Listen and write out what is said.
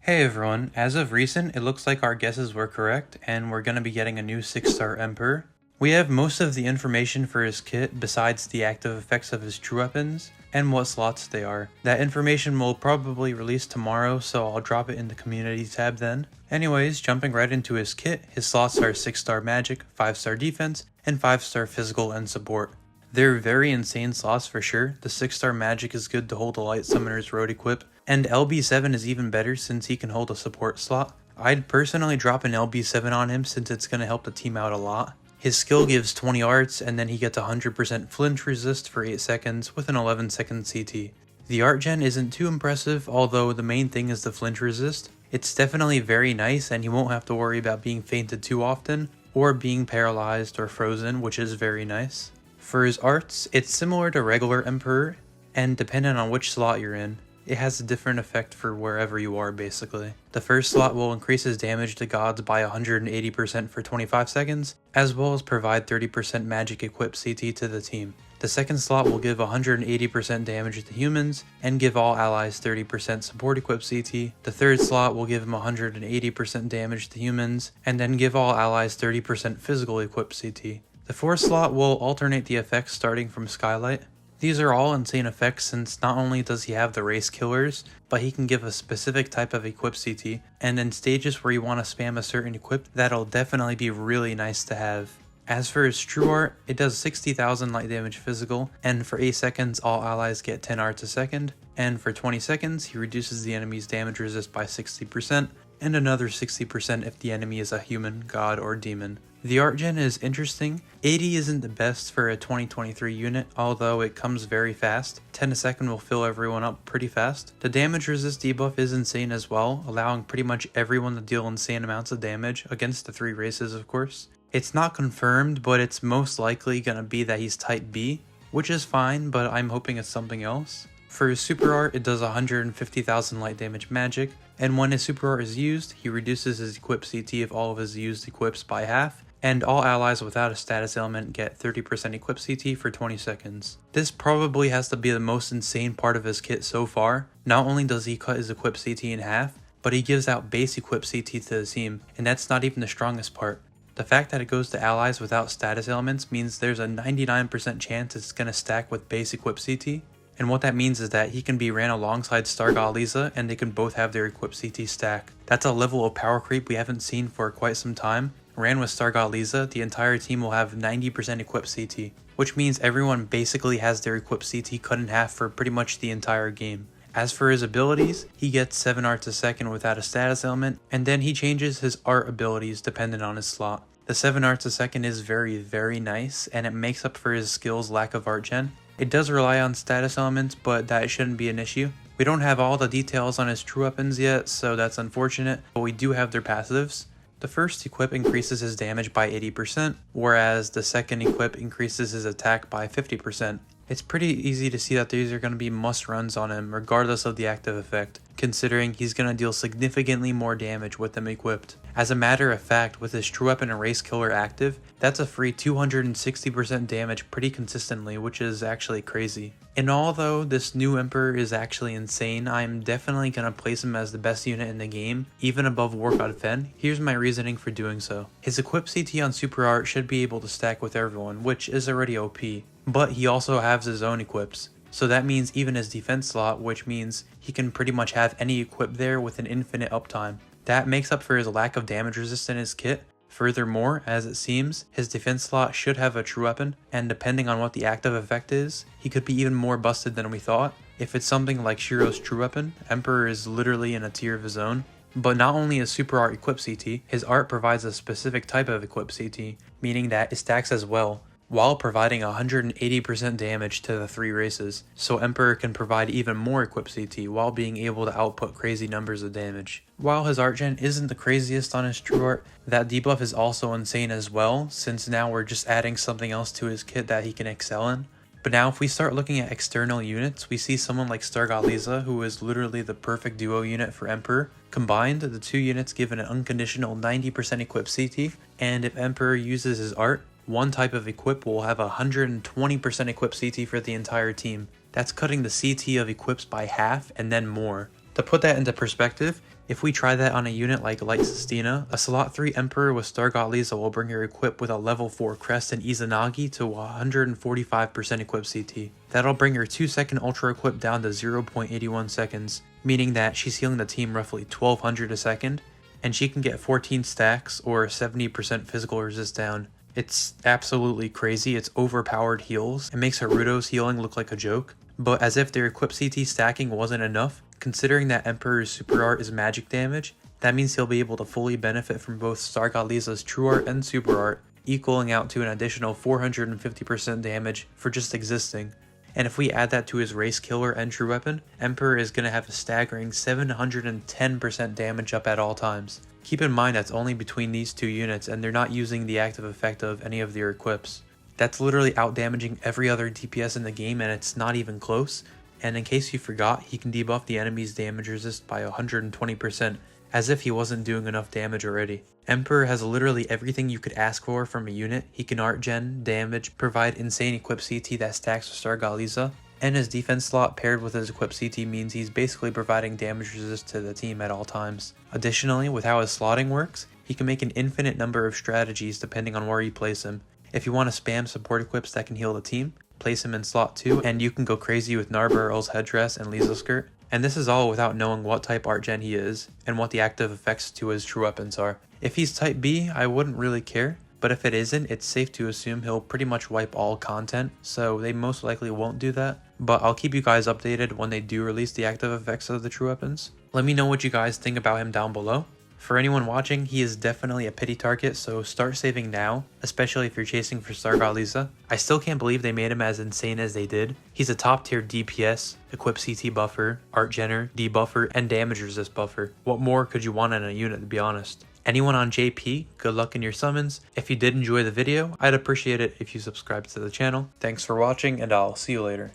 Hey everyone, as of recent, it looks like our guesses were correct, and we're gonna be getting a new 6-star Emperor. We have most of the information for his kit besides the active effects of his true weapons, and what slots they are. That information will probably release tomorrow, so I'll drop it in the community tab then. Anyways, jumping right into his kit, his slots are 6-star magic, 5-star defense, and 5-star physical and support. They're very insane slots for sure. The 6-star magic is good to hold a light summoner's road equip, and LB7 is even better since he can hold a support slot. I'd personally drop an LB7 on him since it's going to help the team out a lot. His skill gives 20 arts and then he gets 100% flinch resist for 8 seconds with an 11-second CT. The art gen isn't too impressive, although the main thing is the flinch resist. It's definitely very nice and he won't have to worry about being fainted too often or being paralyzed or frozen, which is very nice. For his arts, it's similar to regular Emperor, and depending on which slot you're in, it has a different effect for wherever you are basically. The first slot will increase his damage to gods by 180% for 25 seconds, as well as provide 30% magic equip CT to the team. The second slot will give 180% damage to humans, and give all allies 30% support equip CT. The third slot will give him 180% damage to humans, and then give all allies 30% physical equip CT. The fourth slot will alternate the effects starting from Skylight. These are all insane effects since not only does he have the race killers, but he can give a specific type of equip CT, and in stages where you want to spam a certain equip, that'll definitely be really nice to have. As for his true art, it does 60,000 light damage physical, and for 8 seconds all allies get 10 arts a second, and for 20 seconds he reduces the enemy's damage resist by 60%, and another 60% if the enemy is a human, god, or demon. The art gen is interesting. 80 isn't the best for a 2023 unit, although it comes very fast. 10 a second will fill everyone up pretty fast. The damage resist debuff is insane as well, allowing pretty much everyone to deal insane amounts of damage, against the 3 races of course. It's not confirmed, but it's most likely gonna be that he's type B, which is fine, but I'm hoping it's something else. For his super art, it does 150,000 light damage magic, and when his super art is used, he reduces his equip CT of all of his used equips by half, and all allies without a status ailment get 30% equip CT for 20 seconds. This probably has to be the most insane part of his kit so far. Not only does he cut his equip CT in half, but he gives out base equip CT to the team, and that's not even the strongest part. The fact that it goes to allies without status ailments means there's a 99% chance it's going to stack with base equip CT. And what that means is that he can be ran alongside Stargod Liza and they can both have their equip CT stack. That's a level of power creep we haven't seen for quite some time. Ran with Stargod Liza, the entire team will have 90% equip CT, which means everyone basically has their equip CT cut in half for pretty much the entire game. As for his abilities, he gets 7 arts a second without a status ailment, and then he changes his art abilities dependent on his slot. The 7 arts a second is very nice, and it makes up for his skill's lack of art gen. It does rely on status elements, but that shouldn't be an issue. We don't have all the details on his true weapons yet, so that's unfortunate, but we do have their passives. The first equip increases his damage by 80%, whereas the second equip increases his attack by 50%. It's pretty easy to see that these are going to be must runs on him regardless of the active effect, considering he's going to deal significantly more damage with them equipped. As a matter of fact, with his true weapon and race killer active, that's a free 260% damage pretty consistently, which is actually crazy. And although this new Emperor is actually insane, I'm definitely going to place him as the best unit in the game, even above War God Fen. Here's my reasoning for doing so. His equip CT on Super Art should be able to stack with everyone, which is already OP, but he also has his own equips. So that means even his defense slot, which means he can pretty much have any equip there with an infinite uptime. That makes up for his lack of damage resist in his kit. Furthermore, as it seems, his defense slot should have a true weapon, and depending on what the active effect is, he could be even more busted than we thought. If it's something like Shiro's true weapon, Emperor is literally in a tier of his own. But not only is Super Art equip CT, his art provides a specific type of equip CT, meaning that it stacks as well, while providing 180% damage to the 3 races, so Emperor can provide even more equip CT while being able to output crazy numbers of damage. While his art gen isn't the craziest on his true art, that debuff is also insane as well, since now we're just adding something else to his kit that he can excel in. But now if we start looking at external units, we see someone like Stargod Liza, who is literally the perfect duo unit for Emperor. Combined, the 2 units give an unconditional 90% equip CT, and if Emperor uses his art, one type of equip will have 120% equip CT for the entire team. That's cutting the CT of equips by half and then more. To put that into perspective, If we try that on a unit like Light Sestina, a slot 3 Emperor with Stargot Lisa will bring her equip with a level 4 Crest and Izanagi to 145% equip CT. That'll bring her 2-second ultra equip down to 0.81 seconds, meaning that she's healing the team roughly 1200 a second, and she can get 14 stacks or 70% physical resist down. It's absolutely crazy. It's overpowered heals. It makes Haruto's healing look like a joke. But as if their equip CT stacking wasn't enough, considering that Emperor's super art is magic damage, that means he'll be able to fully benefit from both Stargot Lisa's true art and super art, equaling out to an additional 450% damage for just existing. And if we add that to his race killer and true weapon, Emperor is going to have a staggering 710% damage up at all times. Keep in mind that's only between these two units and they're not using the active effect of any of their equips. That's literally outdamaging every other DPS in the game and it's not even close. And in case you forgot, he can debuff the enemy's damage resist by 120%, as if he wasn't doing enough damage already. Emperor has literally everything you could ask for from a unit. He can art gen, damage, provide insane equip CT that stacks with Stargot Lisa, and his defense slot paired with his equip CT means he's basically providing damage resist to the team at all times. Additionally, with how his slotting works, he can make an infinite number of strategies depending on where you place him. If you want to spam support equips that can heal the team, place him in slot 2 and you can go crazy with Narbarrel's headdress and Lisa skirt. And this is all without knowing what type art gen he is and what the active effects to his true weapons are. If he's type B, I wouldn't really care, but if it isn't, it's safe to assume he'll pretty much wipe all content, so they most likely won't do that. But I'll keep you guys updated when they do release the active effects of the true weapons. Let me know what you guys think about him down below. For anyone watching, he is definitely a pity target, so start saving now, especially if you're chasing for Stargot Lisa. I still can't believe they made him as insane as they did. He's a top tier DPS, equip CT buffer, art genner, debuffer, and damage resist buffer. What more could you want in a unit, to be honest? Anyone on JP, good luck in your summons. If you did enjoy the video, I'd appreciate it if you subscribed to the channel. Thanks for watching, and I'll see you later.